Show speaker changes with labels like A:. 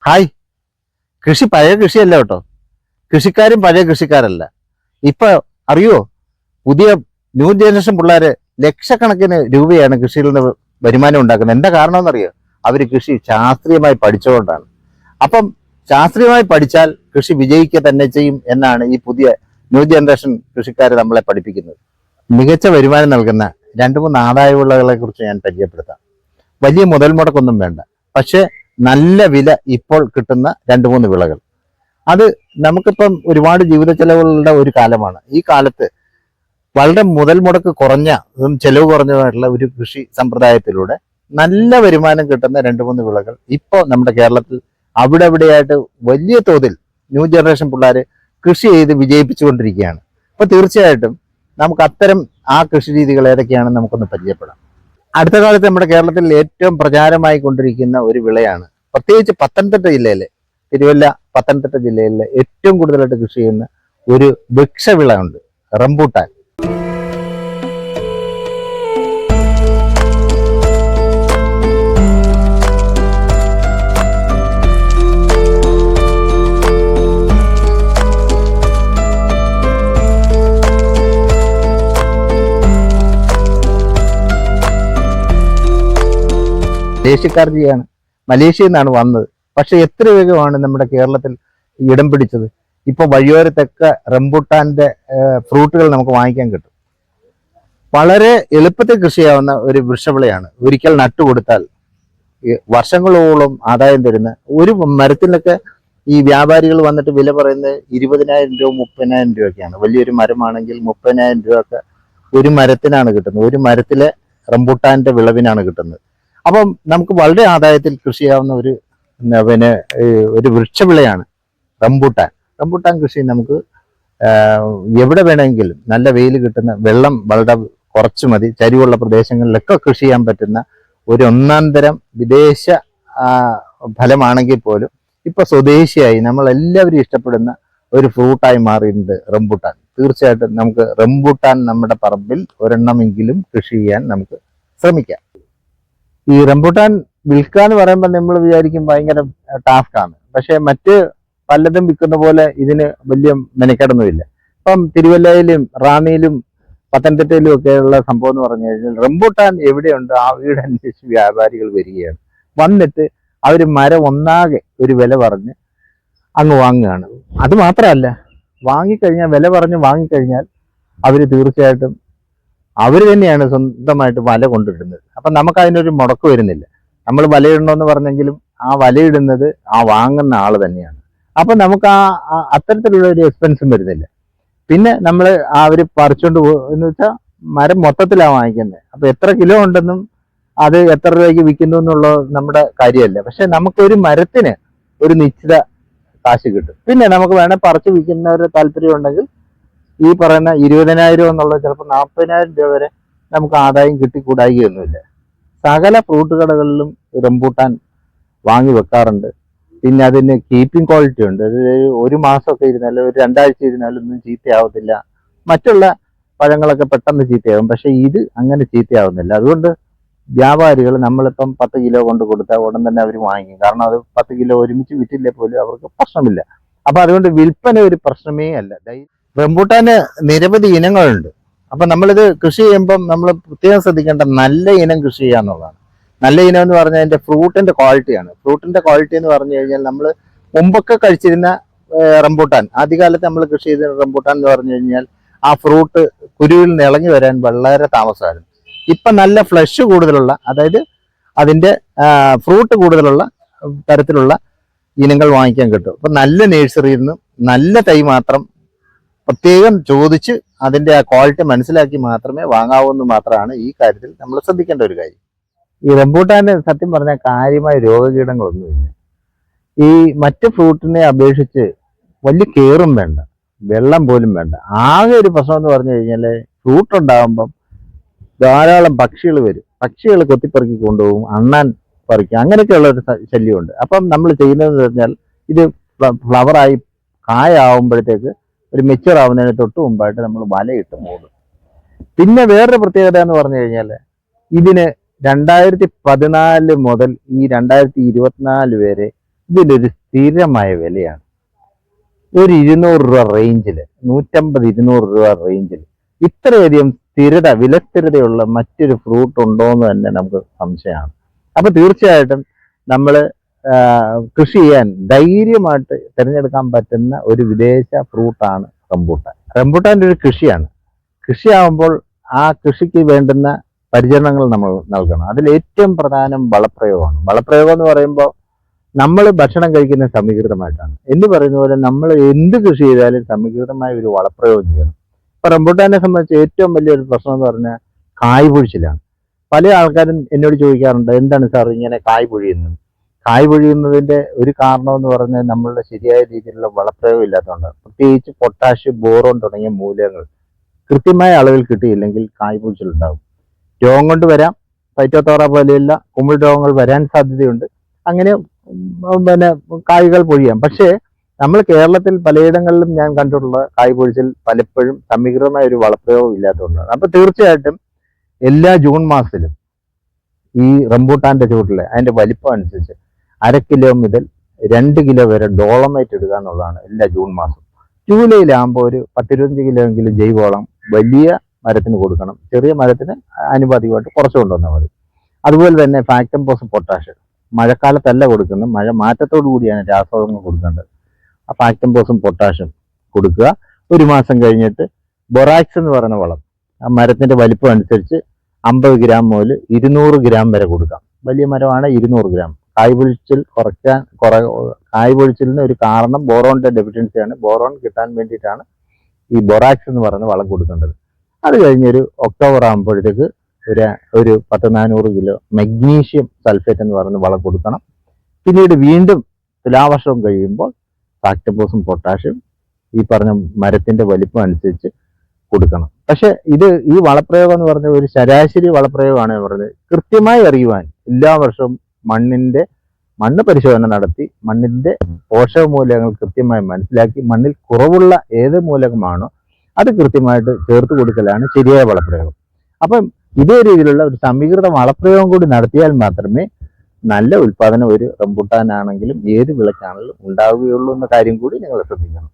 A: Hi. കൃഷി പഴയ കൃഷിയല്ല കേട്ടോ. കൃഷിക്കാരും പഴയ കൃഷിക്കാരല്ല. ഇപ്പൊ അറിയോ, പുതിയ ന്യൂ ജനറേഷൻ പിള്ളേര് ലക്ഷക്കണക്കിന് രൂപയാണ് കൃഷിയിൽ നിന്ന് വരുമാനം ഉണ്ടാക്കുന്നത്. എന്താ കാരണം എന്നറിയോ? അവര് കൃഷി ശാസ്ത്രീയമായി പഠിച്ചുകൊണ്ടാണ്. അപ്പം ശാസ്ത്രീയമായി പഠിച്ചാൽ കൃഷി വിജയിക്കുക തന്നെ ചെയ്യും എന്നാണ് ഈ പുതിയ ന്യൂ ജനറേഷൻ കൃഷിക്കാർ നമ്മളെ പഠിപ്പിക്കുന്നത്. മികച്ച വരുമാനം നൽകുന്ന 2-3 ആദായ വിളകളെ കുറിച്ച് ഞാൻ പരിചയപ്പെടുത്താം. വലിയ മുതൽ മുടക്കൊന്നും വേണ്ട, പക്ഷെ നല്ല വില ഇപ്പോൾ കിട്ടുന്ന 2-3 വിളകൾ. അത് നമുക്കിപ്പം ഒരുപാട് ജീവിത ചെലവുകളുടെ ഒരു കാലമാണ്. ഈ കാലത്ത് വളരെ മുതൽ മുടക്ക് കുറഞ്ഞ ചെലവ് കുറഞ്ഞതായിട്ടുള്ള ഒരു കൃഷി സമ്പ്രദായത്തിലൂടെ നല്ല വരുമാനം കിട്ടുന്ന 2-3 വിളകൾ ഇപ്പോൾ നമ്മുടെ കേരളത്തിൽ അവിടെ ഇവിടെയായിട്ട് വലിയ തോതിൽ ന്യൂ ജനറേഷൻ പിള്ളേർ കൃഷി ചെയ്ത് വിജയിപ്പിച്ചുകൊണ്ടിരിക്കുകയാണ്. അപ്പോൾ തീർച്ചയായിട്ടും നമുക്ക് അത്തരം ആ കൃഷി രീതികൾ ഏതൊക്കെയാണെന്ന് നമുക്കൊന്ന് പരിചയപ്പെടാം. അടുത്ത കാലത്ത് നമ്മുടെ കേരളത്തിൽ ഏറ്റവും പ്രചാരമായി കൊണ്ടിരിക്കുന്ന ഒരു വിളയാണ്, പ്രത്യേകിച്ച് പത്തനംതിട്ട ജില്ലയിലെ തിരുവല്ല പത്തനംതിട്ട ജില്ലയിലെ ഏറ്റവും കൂടുതലായിട്ട് കൃഷി ചെയ്യുന്ന ഒരു വൃക്ഷവിള ഉണ്ട്, റംബൂട്ടാൻ. ദേശക്കാർജിയാണ്, മലേഷ്യയിൽ നിന്നാണ് വന്നത്. പക്ഷെ എത്ര വേഗമാണ് നമ്മുടെ കേരളത്തിൽ ഇടം പിടിച്ചത്. ഇപ്പൊ വഴിയോരത്തൊക്കെ റംബൂട്ടാന്റെ ഫ്രൂട്ടുകൾ നമുക്ക് വാങ്ങിക്കാൻ കിട്ടും. വളരെ എളുപ്പത്തിൽ കൃഷി ചെയ്യാവുന്ന ഒരു വൃക്ഷവിളയാണ്. ഒരിക്കൽ നട്ടുകൊടുത്താൽ വർഷങ്ങളോളം ആദായം തരുന്ന ഒരു മരത്തിനൊക്കെ ഈ വ്യാപാരികൾ വന്നിട്ട് വില പറയുന്നത് 20,000 രൂപ 30,000 രൂപയൊക്കെയാണ്. വലിയൊരു മരമാണെങ്കിൽ 30,000 രൂപ ഒക്കെ ഒരു മരത്തിനാണ് കിട്ടുന്നത്. ഒരു മരത്തിലെ റംബൂട്ടാന്റെ വിളവിനാണ് കിട്ടുന്നത്. അപ്പം നമുക്ക് വളരെ ആദായത്തിൽ കൃഷി ചെയ്യാവുന്ന ഒരു വൃക്ഷവിളയാണ് റംബൂട്ടാൻ. റംബൂട്ടാൻ കൃഷി നമുക്ക് എവിടെ വേണമെങ്കിലും നല്ല വെയിൽ കിട്ടുന്ന, വെള്ളം വളരെ കുറച്ച് മതി, ചരിവുള്ള പ്രദേശങ്ങളിലൊക്കെ കൃഷി ചെയ്യാൻ പറ്റുന്ന ഒരു ഒന്നാം തരം വിദേശ ഫലമാണെങ്കിൽ പോലും ഇപ്പൊ സ്വദേശിയായി നമ്മളെല്ലാവരും ഇഷ്ടപ്പെടുന്ന ഒരു ഫ്രൂട്ടായി മാറിയിട്ടുണ്ട് റംബൂട്ടാൻ. തീർച്ചയായിട്ടും നമുക്ക് റംബൂട്ടാൻ നമ്മുടെ പറമ്പിൽ ഒരെണ്ണമെങ്കിലും കൃഷി ചെയ്യാൻ നമുക്ക് ശ്രമിക്കാം. ഈ റംബൂട്ടാൻ വിൽക്കുക എന്ന് പറയുമ്പോൾ നമ്മൾ വിചാരിക്കും ഭയങ്കര ടാസ്ക്കാണ്. പക്ഷെ മറ്റ് പലതും വിൽക്കുന്ന പോലെ ഇതിന് വലിയ മെനക്കെടൊന്നുമില്ല. ഇപ്പം തിരുവല്ലയിലും റാന്നിയിലും പത്തനംതിട്ടയിലും ഒക്കെയുള്ള സംഭവം എന്ന് പറഞ്ഞു കഴിഞ്ഞാൽ റംബൂട്ടാൻ എവിടെയുണ്ട് ആ വീട് അന്വേഷിച്ച് വ്യാപാരികൾ വരികയാണ്. വന്നിട്ട് അവർ മരം ഒന്നാകെ ഒരു വില പറഞ്ഞ് അങ്ങ് വാങ്ങുകയാണ്. അത് മാത്രമല്ല, വാങ്ങിക്കഴിഞ്ഞാൽ വില പറഞ്ഞ് വാങ്ങിക്കഴിഞ്ഞാൽ അവർ തീർച്ചയായിട്ടും അവർ തന്നെയാണ് സ്വന്തമായിട്ട് വല കൊണ്ടിടുന്നത്. അപ്പം നമുക്ക് അതിനൊരു മുടക്ക് വരുന്നില്ല. നമ്മൾ വലയിടണമെന്ന് പറഞ്ഞെങ്കിലും ആ വലയിടുന്നത് ആ വാങ്ങുന്ന ആൾ തന്നെയാണ്. അപ്പം നമുക്ക് അത്തരത്തിലുള്ള ഒരു എക്സ്പെൻസും വരുന്നില്ല. പിന്നെ നമ്മൾ അവർ പറിച്ചുകൊണ്ട് എന്ന് വെച്ചാൽ മരം മൊത്തത്തിലാണ് വാങ്ങിക്കുന്നത്. അപ്പം എത്ര കിലോ ഉണ്ടെന്നും അത് എത്ര രൂപയ്ക്ക് വിൽക്കുന്നു എന്നുള്ളത് നമ്മുടെ കാര്യമല്ല. പക്ഷെ നമുക്കൊരു മരത്തിന് ഒരു നിശ്ചിത കാശ് കിട്ടും. പിന്നെ നമുക്ക് വേണേൽ പറിച്ച് വിൽക്കുന്ന ഒരു താല്പര്യം ഉണ്ടെങ്കിൽ ഈ പറയുന്ന 20,000 എന്നുള്ളത് ചിലപ്പോൾ 40,000 രൂപ വരെ നമുക്ക് ആദായം കിട്ടിക്കൂടായികയൊന്നുമില്ല. സകല ഫ്രൂട്ട് കടകളിലും റംബൂട്ടാൻ വാങ്ങി വെക്കാറുണ്ട്. പിന്നെ അതിന് കീപ്പിംഗ് ക്വാളിറ്റി ഉണ്ട്. അത് ഒരു മാസമൊക്കെ ഇരുന്നാലും ഒരു 2 ആഴ്ച ഇരുന്നാലും ഒന്നും ചീത്തയാവത്തില്ല. മറ്റുള്ള പഴങ്ങളൊക്കെ പെട്ടെന്ന് ചീത്തയാകും, പക്ഷെ ഇത് അങ്ങനെ ചീത്തയാവുന്നില്ല. അതുകൊണ്ട് വ്യാപാരികൾ നമ്മളിപ്പം 10 കിലോ കൊണ്ട് കൊടുത്താൽ ഉടൻ തന്നെ അവർ വാങ്ങിക്കും. കാരണം അത് 10 കിലോ ഒരുമിച്ച് വിറ്റില്ലേ പോലും അവർക്ക് പ്രശ്നമില്ല. അപ്പൊ അതുകൊണ്ട് വിൽപ്പന ഒരു പ്രശ്നമേ അല്ല. റംബൂട്ടാന് നിരവധി ഇനങ്ങളുണ്ട്. അപ്പൊ നമ്മളിത് കൃഷി ചെയ്യുമ്പം നമ്മൾ പ്രത്യേകം ശ്രദ്ധിക്കേണ്ട നല്ല ഇനം കൃഷി ചെയ്യാന്നുള്ളതാണ്. നല്ല ഇനം എന്ന് പറഞ്ഞാൽ അതിന്റെ ഫ്രൂട്ടിന്റെ ക്വാളിറ്റിയാണ്. ഫ്രൂട്ടിന്റെ ക്വാളിറ്റി എന്ന് പറഞ്ഞു കഴിഞ്ഞാൽ നമ്മൾ മുമ്പൊക്കെ കഴിച്ചിരുന്ന റംബൂട്ടാൻ, ആദ്യകാലത്ത് നമ്മൾ കൃഷി ചെയ്ത റംബൂട്ടാൻ എന്ന് പറഞ്ഞു കഴിഞ്ഞാൽ ആ ഫ്രൂട്ട് കുരുവിൽ നിന്ന് ഇളങ്ങി വരാൻ വളരെ താമസമായിരുന്നു. ഇപ്പൊ നല്ല ഫ്ലഷ് കൂടുതലുള്ള, അതായത് അതിന്റെ ഫ്രൂട്ട് കൂടുതലുള്ള തരത്തിലുള്ള ഇനങ്ങൾ വാങ്ങിക്കാൻ കിട്ടും. അപ്പൊ നല്ല നഴ്സറിയിൽ നിന്ന് നല്ല തൈ മാത്രം പ്രത്യേകം ചോദിച്ച് അതിന്റെ ആ ക്വാളിറ്റി മനസ്സിലാക്കി മാത്രമേ വാങ്ങാവൂന്ന് മാത്രമാണ് ഈ കാര്യത്തിൽ നമ്മൾ ശ്രദ്ധിക്കേണ്ട ഒരു കാര്യം. ഈ റംബൂട്ടാന് സത്യം പറഞ്ഞാൽ കാര്യമായ രോഗകീടങ്ങളൊന്നുമില്ല. ഈ മറ്റ് ഫ്രൂട്ടിനെ അപേക്ഷിച്ച് വലിയ കെയറും വേണ്ട, വെള്ളം പോലും വേണ്ട. ആകെ ഒരു പ്രശ്നം എന്ന് പറഞ്ഞു കഴിഞ്ഞാൽ ഫ്രൂട്ട് ഉണ്ടാകുമ്പം ധാരാളം പക്ഷികൾ വരും. പക്ഷികൾ കൊത്തിപ്പറക്കി കൊണ്ടുപോകും, അണ്ണാൻ പറിക്കും, അങ്ങനെയൊക്കെയുള്ള ഒരു ശല്യമുണ്ട്. അപ്പം നമ്മൾ ചെയ്യുന്നതെന്ന് പറഞ്ഞാൽ ഇത് ഫ്ലവറായി കായാവുമ്പോഴത്തേക്ക് ഒരു മെച്ചുവർ ആവുന്നതിന് തൊട്ട് മുമ്പായിട്ട് നമ്മൾ വലയിട്ട് മൂടും. പിന്നെ വേറൊരു പ്രത്യേകത എന്ന് പറഞ്ഞു കഴിഞ്ഞാൽ ഇതിന് 2014 മുതൽ ഈ 2024 വരെ ഇതിലൊരു സ്ഥിരമായ വിലയാണ്. ഒരു 200 രൂപ റേഞ്ചിൽ, 150-200 രൂപ റേഞ്ചിൽ ഇത്രയധികം വില സ്ഥിരതയുള്ള മറ്റൊരു ഫ്രൂട്ട് ഉണ്ടോ എന്ന് തന്നെ നമുക്ക് സംശയമാണ്. അപ്പൊ തീർച്ചയായിട്ടും നമ്മൾ കൃഷി ചെയ്യാൻ ധൈര്യമായിട്ട് തിരഞ്ഞെടുക്കാൻ പറ്റുന്ന ഒരു വിദേശ ഫ്രൂട്ടാണ് റംബൂട്ടാൻ. റംബൂട്ടാൻ്റെ ഒരു കൃഷിയാണ്. കൃഷിയാകുമ്പോൾ ആ കൃഷിക്ക് വേണ്ടുന്ന പരിചരണങ്ങൾ നമ്മൾ നൽകണം. അതിൽ ഏറ്റവും പ്രധാനം വളപ്രയോഗമാണ്. വളപ്രയോഗം എന്ന് പറയുമ്പോൾ നമ്മൾ ഭക്ഷണം കഴിക്കുന്ന സമീകൃതമായിട്ടാണ്. എന്ന് പറയുന്ന പോലെ നമ്മൾ എന്ത് കൃഷി ചെയ്താലും സമീകൃതമായ ഒരു വളപ്രയോഗം ചെയ്യണം. ഇപ്പൊ റംബൂട്ടാനെ സംബന്ധിച്ച് ഏറ്റവും വലിയൊരു പ്രശ്നം എന്ന് പറഞ്ഞാൽ കായ് പൊഴിച്ചിലാണ്. പല ആൾക്കാരും എന്നോട് ചോദിക്കാറുണ്ട്, എന്താണ് സാർ ഇങ്ങനെ കായ് പൊഴിയുന്നത്? കായ് പൊഴിയുന്നതിന്റെ ഒരു കാരണം എന്ന് പറഞ്ഞാൽ നമ്മളുടെ ശരിയായ രീതിയിലുള്ള വളപ്രയോഗം ഇല്ലാത്തതുകൊണ്ടാണ്. പ്രത്യേകിച്ച് പൊട്ടാഷ്, ബോറോൺ തുടങ്ങിയ മൂലകങ്ങൾ കൃത്യമായ അളവിൽ കിട്ടിയില്ലെങ്കിൽ കായ് പൊഴിച്ചിലുണ്ടാകും. രോഗം കൊണ്ട് വരാം, ഫൈറ്റോത്തോറ പോലെയുള്ള കുമിൾ രോഗങ്ങൾ വരാൻ സാധ്യതയുണ്ട്. അങ്ങനെ കായ്കൾ പൊഴിയാം. പക്ഷേ നമ്മൾ കേരളത്തിൽ പലയിടങ്ങളിലും ഞാൻ കണ്ടിട്ടുള്ള കായ് പൊഴിച്ചിൽ പലപ്പോഴും സമീകൃതമായ ഒരു വളപ്രയോഗം ഇല്ലാത്തതുകൊണ്ടാണ്. അപ്പൊ തീർച്ചയായിട്ടും എല്ലാ ജൂൺ മാസത്തിലും ഈ റംബൂട്ടാന്റെ ചുവട്ടിൽ അതിന്റെ വലിപ്പം അനുസരിച്ച് 1/2 കിലോ മുതൽ 2 കിലോ വരെ ഡോളമൈറ്റ് ഇടുക എന്നുള്ളതാണ് എല്ലാ ജൂൺ മാസം. ജൂലൈയിലാകുമ്പോൾ ഒരു 10-25 കിലോ എങ്കിലും ജൈവവളം വലിയ മരത്തിന് കൊടുക്കണം. ചെറിയ മരത്തിന് ആനുപാതികമായിട്ട് കുറച്ച് കൊണ്ടുവന്നാൽ മതി. അതുപോലെ തന്നെ ഫാക്ടംഫോസ് പൊട്ടാഷ് മഴക്കാലത്തല്ല കൊടുക്കുന്നത്, മഴ മാറ്റത്തോടു കൂടിയാണ് രാസവളങ്ങൾ കൊടുക്കേണ്ടത്. ആ ഫാക്ടംഫോസും പൊട്ടാഷും കൊടുക്കുക. 1 മാസം കഴിഞ്ഞിട്ട് ബൊറാക്സ് എന്ന് പറയുന്ന വളം ആ മരത്തിന്റെ വലിപ്പം അനുസരിച്ച് 50 ഗ്രാം മുതൽ 200 ഗ്രാം വരെ കൊടുക്കാം. വലിയ മരമാണ് 200 ഗ്രാം. കായ്പൊഴിച്ചിൽ കായ്പൊഴിച്ചിലിന് ഒരു കാരണം ബോറോണിന്റെ ഡെഫിഷ്യൻസിയാണ്. ബോറോൺ കിട്ടാൻ വേണ്ടിയിട്ടാണ് ഈ ബൊറാക്സ് എന്ന് പറയുന്ന വളം കൊടുക്കേണ്ടത്. അത് കഴിഞ്ഞൊരു ഒക്ടോബർ ആകുമ്പോഴത്തേക്ക് ഒരു 10-400 കിലോ മഗ്നീഷ്യം സൾഫേറ്റ് എന്ന് പറയുന്ന വളം കൊടുക്കണം. പിന്നീട് വീണ്ടും തുലാവർഷം കഴിയുമ്പോൾ ഫാക്ടംഫോസും പൊട്ടാഷ്യം ഈ പറഞ്ഞ മരത്തിന്റെ വലിപ്പം അനുസരിച്ച് കൊടുക്കണം. പക്ഷെ ഈ വളപ്രയോഗം എന്ന് പറഞ്ഞ ഒരു ശരാശരി വളപ്രയോഗമാണ് പറഞ്ഞത്. കൃത്യമായി അറിയുവാൻ എല്ലാ വർഷവും മണ്ണ് പരിശോധന നടത്തി മണ്ണിന്റെ പോഷക മൂലകങ്ങൾ കൃത്യമായി മനസ്സിലാക്കി മണ്ണിൽ കുറവുള്ള ഏത് മൂലകമാണോ അത് കൃത്യമായിട്ട് ചേർത്ത് കൊടുക്കലാണ് ശരിയായ വളപ്രയോഗം. അപ്പം ഇതേ രീതിയിലുള്ള ഒരു സമീകൃത വളപ്രയോഗം കൂടി നടത്തിയാൽ മാത്രമേ നല്ല ഉൽപാദനം ഒരു റംബൂട്ടാനാണെങ്കിലും ഏത് വിളക്കാണെങ്കിലും ഉണ്ടാവുകയുള്ളൂ എന്ന കാര്യം കൂടി നിങ്ങൾ ശ്രദ്ധിക്കണം.